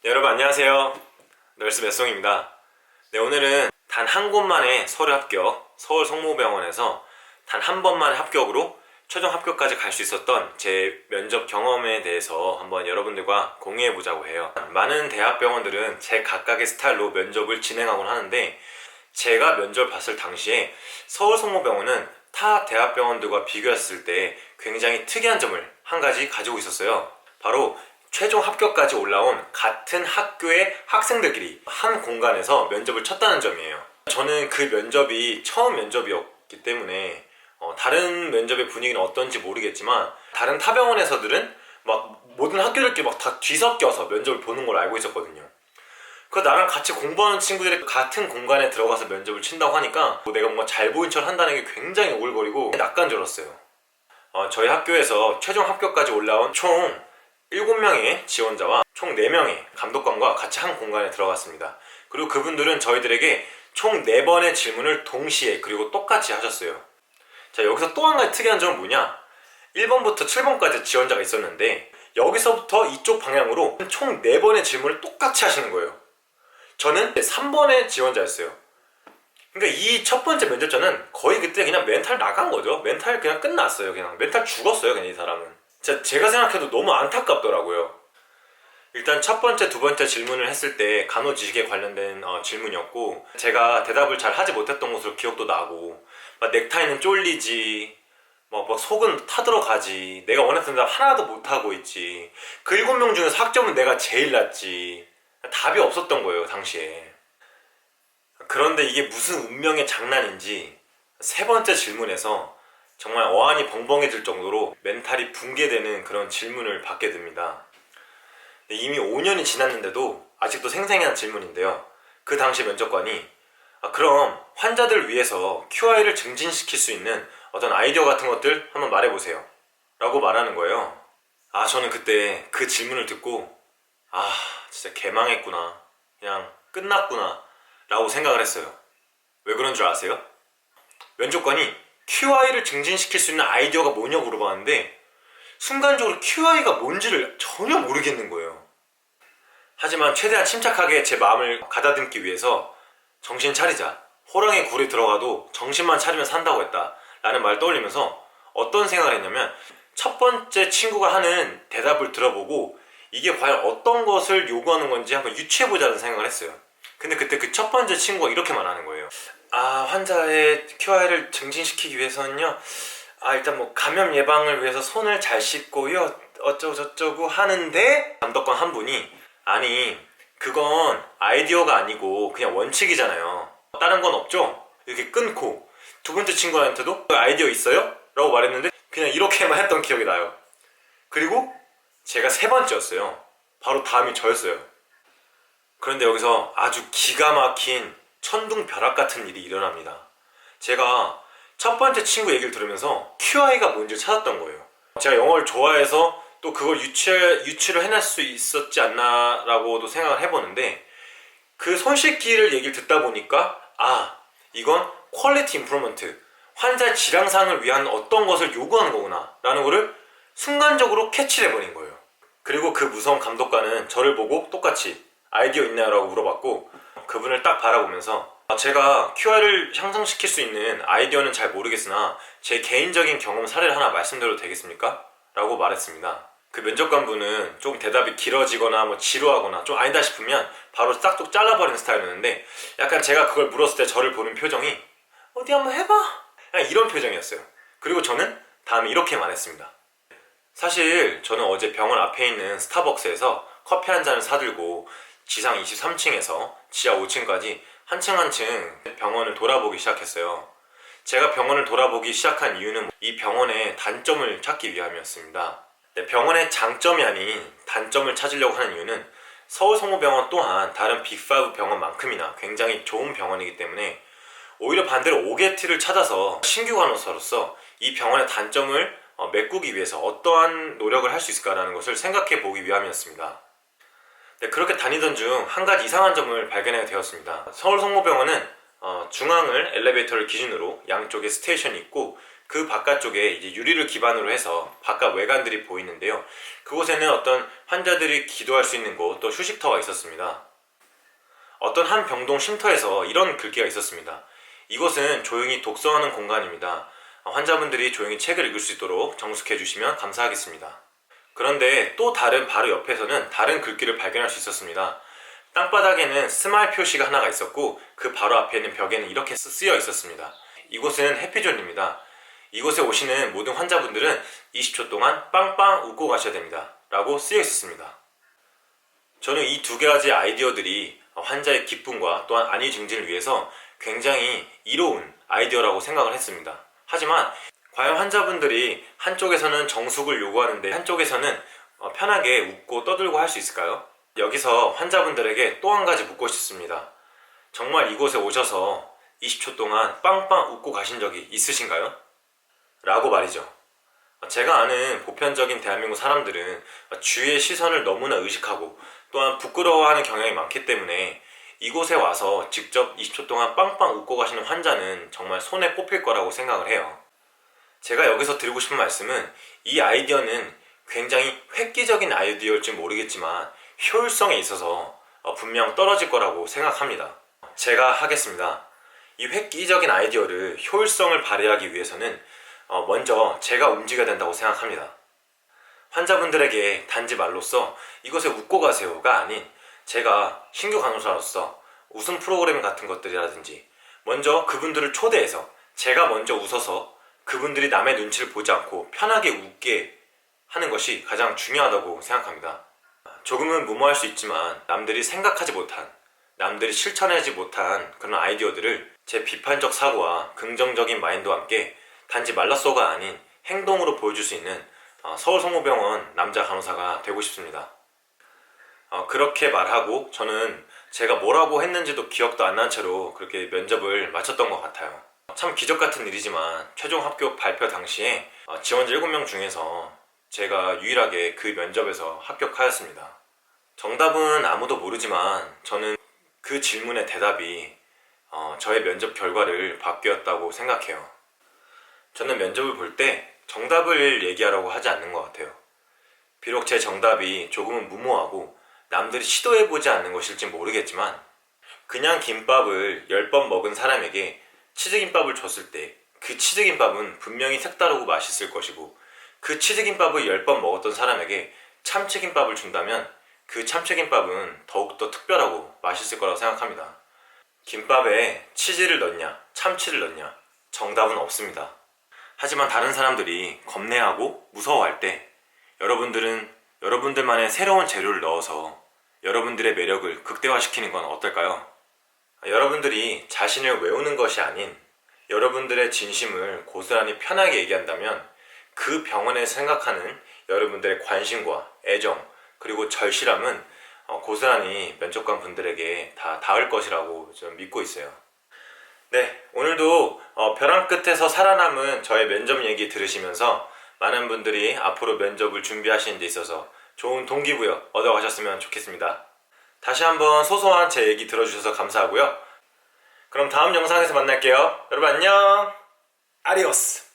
네, 여러분 안녕하세요. 널스 메송입니다. 네, 오늘은 단 한 곳만의 서류 합격, 서울 성모병원에서 단 한 번만의 합격으로 최종 합격까지 갈 수 있었던 제 면접 경험에 대해서 한번 여러분들과 공유해 보자고 해요. 많은 대학병원들은 제 각각의 스타일로 면접을 진행하곤 하는데, 제가 면접을 봤을 당시에 서울 성모병원은 타 대학병원들과 비교했을 때 굉장히 특이한 점을 한 가지 가지고 있었어요. 바로 최종 합격까지 올라온 같은 학교의 학생들끼리 한 공간에서 면접을 쳤다는 점이에요. 저는 그 면접이 처음 면접이었기 때문에 다른 면접의 분위기는 어떤지 모르겠지만, 다른 타 병원에서들은 막 모든 학교들끼리 막 다 뒤섞여서 면접을 보는 걸로 알고 있었거든요. 그 나랑 같이 공부하는 친구들이 같은 공간에 들어가서 면접을 친다고 하니까 내가 뭔가 잘 보인 척 한다는 게 굉장히 오글거리고 낯간지러웠어요. 저희 학교에서 최종 합격까지 올라온 총 7명의 지원자와 총 4명의 감독관과 같이 한 공간에 들어갔습니다. 그리고 그분들은 저희들에게 총 4번의 질문을 동시에 그리고 똑같이 하셨어요. 자, 여기서 또 한 가지 특이한 점은 뭐냐, 1번부터 7번까지 지원자가 있었는데 여기서부터 이쪽 방향으로 총 4번의 질문을 똑같이 하시는 거예요. 저는 3번의 지원자였어요. 그러니까 이 첫 번째 면접자는 거의 그때 그냥 멘탈 나간 거죠. 멘탈 그냥 끝났어요. 그냥 멘탈 죽었어요, 그냥 이 사람은. 제가 생각해도 너무 안타깝더라고요. 일단 첫 번째, 두 번째 질문을 했을 때 간호지식에 관련된 질문이었고, 제가 대답을 잘 하지 못했던 것으로 기억도 나고, 막 넥타이는 쫄리지, 뭐 속은 타들어가지, 내가 원했던 대답 하나도 못하고 있지, 그 7명 중에서 학점은 내가 제일 낮지, 답이 없었던 거예요 당시에. 그런데 이게 무슨 운명의 장난인지 세 번째 질문에서 정말 어안이 벙벙해질 정도로 멘탈이 붕괴되는 그런 질문을 받게 됩니다. 이미 5년이 지났는데도 아직도 생생한 질문인데요. 그 당시 면접관이 그럼 환자들을 위해서 QI를 증진시킬 수 있는 어떤 아이디어 같은 것들 한번 말해보세요 라고 말하는 거예요. 저는 그때 그 질문을 듣고 진짜 개망했구나, 그냥 끝났구나 라고 생각을 했어요. 왜 그런 줄 아세요? 면접관이 QI를 증진시킬 수 있는 아이디어가 뭐냐고 물어봤는데 순간적으로 QI가 뭔지를 전혀 모르겠는 거예요. 하지만 최대한 침착하게 제 마음을 가다듬기 위해서 정신 차리자, 호랑이 굴에 들어가도 정신만 차리면 산다고 했다 라는 말을 떠올리면서 어떤 생각을 했냐면, 첫 번째 친구가 하는 대답을 들어보고 이게 과연 어떤 것을 요구하는 건지 한번 유추해보자는 생각을 했어요. 근데 그때 그 첫 번째 친구가 이렇게 말하는 거예요. 환자의 QI를 증진시키기 위해서는요, 일단 뭐 감염 예방을 위해서 손을 잘 씻고요, 어쩌고 저쩌고 하는데, 감독관 한 분이 아니 그건 아이디어가 아니고 그냥 원칙이잖아요, 다른 건 없죠? 이렇게 끊고 두 번째 친구한테도 아이디어 있어요? 라고 말했는데 그냥 이렇게만 했던 기억이 나요. 그리고 제가 세 번째였어요. 바로 다음이 저였어요. 그런데 여기서 아주 기가 막힌 천둥벼락 같은 일이 일어납니다. 제가 첫 번째 친구 얘기를 들으면서 QI가 뭔지를 찾았던 거예요. 제가 영어를 좋아해서 또 그걸 유추를 해낼 수 있었지 않나 라고도 생각을 해보는데, 그 손 씻기를 얘기를 듣다 보니까 이건 퀄리티 임프루먼트, 환자 질환상을 위한 어떤 것을 요구하는 거구나 라는 거를 순간적으로 캐치를 해버린 거예요. 그리고 그 무서운 감독관은 저를 보고 똑같이 아이디어 있나요? 라고 물어봤고, 그분을 딱 바라보면서 제가 QI를 향상시킬 수 있는 아이디어는 잘 모르겠으나 제 개인적인 경험 사례를 하나 말씀드려도 되겠습니까? 라고 말했습니다. 그 면접관분은 조금 대답이 길어지거나 뭐 지루하거나 좀 아니다 싶으면 바로 싹둑 잘라버리는 스타일이었는데, 약간 제가 그걸 물었을 때 저를 보는 표정이 어디 한번 해봐? 그냥 이런 표정이었어요. 그리고 저는 다음에 이렇게 말했습니다. 사실 저는 어제 병원 앞에 있는 스타벅스에서 커피 한 잔을 사들고 지상 23층에서 지하 5층까지 한 층 한 층 병원을 돌아보기 시작했어요. 제가 병원을 돌아보기 시작한 이유는 이 병원의 단점을 찾기 위함이었습니다. 병원의 장점이 아닌 단점을 찾으려고 하는 이유는 서울성모병원 또한 다른 빅5 병원만큼이나 굉장히 좋은 병원이기 때문에, 오히려 반대로 오게티를 찾아서 신규 간호사로서 이 병원의 단점을 메꾸기 위해서 어떠한 노력을 할 수 있을까라는 것을 생각해 보기 위함이었습니다. 그렇게 다니던 중 한 가지 이상한 점을 발견하게 되었습니다. 서울성모병원은 중앙을 엘리베이터를 기준으로 양쪽에 스테이션이 있고, 그 바깥쪽에 이제 유리를 기반으로 해서 바깥 외관들이 보이는데요. 그곳에는 어떤 환자들이 기도할 수 있는 곳, 또 휴식터가 있었습니다. 어떤 한 병동 쉼터에서 이런 글귀가 있었습니다. 이곳은 조용히 독서하는 공간입니다. 환자분들이 조용히 책을 읽을 수 있도록 정숙해 주시면 감사하겠습니다. 그런데 또 다른 바로 옆에서는 다른 글귀를 발견할 수 있었습니다. 땅바닥에는 스마일 표시가 하나가 있었고 그 바로 앞에 있는 벽에는 이렇게 쓰여 있었습니다. 이곳은 해피존입니다. 이곳에 오시는 모든 환자분들은 20초 동안 빵빵 웃고 가셔야 됩니다. 라고 쓰여 있었습니다. 저는 이 두 가지 아이디어들이 환자의 기쁨과 또한 안위 증진을 위해서 굉장히 이로운 아이디어라고 생각을 했습니다. 하지만 과연 환자분들이 한쪽에서는 정숙을 요구하는데 한쪽에서는 편하게 웃고 떠들고 할 수 있을까요? 여기서 환자분들에게 또 한 가지 묻고 싶습니다. 정말 이곳에 오셔서 20초 동안 빵빵 웃고 가신 적이 있으신가요? 라고 말이죠. 제가 아는 보편적인 대한민국 사람들은 주위의 시선을 너무나 의식하고 또한 부끄러워하는 경향이 많기 때문에 이곳에 와서 직접 20초 동안 빵빵 웃고 가시는 환자는 정말 손에 꼽힐 거라고 생각을 해요. 제가 여기서 드리고 싶은 말씀은 이 아이디어는 굉장히 획기적인 아이디어일지 모르겠지만 효율성에 있어서 분명 떨어질 거라고 생각합니다. 제가 하겠습니다. 이 획기적인 아이디어를 효율성을 발휘하기 위해서는 먼저 제가 움직여야 된다고 생각합니다. 환자분들에게 단지 말로써 이곳에 웃고 가세요가 아닌 제가 신규 간호사로서 웃음 프로그램 같은 것들이라든지 먼저 그분들을 초대해서 제가 먼저 웃어서 그분들이 남의 눈치를 보지 않고 편하게 웃게 하는 것이 가장 중요하다고 생각합니다. 조금은 무모할 수 있지만 남들이 생각하지 못한, 남들이 실천하지 못한 그런 아이디어들을 제 비판적 사고와 긍정적인 마인드와 함께 단지 말라쏘가 아닌 행동으로 보여줄 수 있는 서울성모병원 남자 간호사가 되고 싶습니다. 그렇게 말하고 저는 제가 뭐라고 했는지도 기억도 안 난 채로 그렇게 면접을 마쳤던 것 같아요. 참 기적 같은 일이지만 최종 합격 발표 당시에 지원자 7명 중에서 제가 유일하게 그 면접에서 합격하였습니다. 정답은 아무도 모르지만 저는 그 질문의 대답이 저의 면접 결과를 바뀌었다고 생각해요. 저는 면접을 볼 때 정답을 얘기하라고 하지 않는 것 같아요. 비록 제 정답이 조금은 무모하고 남들이 시도해보지 않는 것일지 모르겠지만 그냥 김밥을 10번 먹은 사람에게 치즈김밥을 줬을 때 그 치즈김밥은 분명히 색다르고 맛있을 것이고 그 치즈김밥을 10번 먹었던 사람에게 참치김밥을 준다면 그 참치김밥은 더욱더 특별하고 맛있을 거라고 생각합니다. 김밥에 치즈를 넣냐 참치를 넣냐 정답은 없습니다. 하지만 다른 사람들이 겁내하고 무서워할 때 여러분들은 여러분들만의 새로운 재료를 넣어서 여러분들의 매력을 극대화시키는 건 어떨까요? 여러분들이 자신을 외우는 것이 아닌 여러분들의 진심을 고스란히 편하게 얘기한다면 그 병원에서 생각하는 여러분들의 관심과 애정 그리고 절실함은 고스란히 면접관 분들에게 다 닿을 것이라고 좀 믿고 있어요. 네, 오늘도 벼랑 끝에서 살아남은 저의 면접 얘기 들으시면서 많은 분들이 앞으로 면접을 준비하시는 데 있어서 좋은 동기부여 얻어가셨으면 좋겠습니다. 다시 한번 소소한 제 얘기 들어주셔서 감사하고요. 그럼 다음 영상에서 만날게요. 여러분 안녕. 아디오스.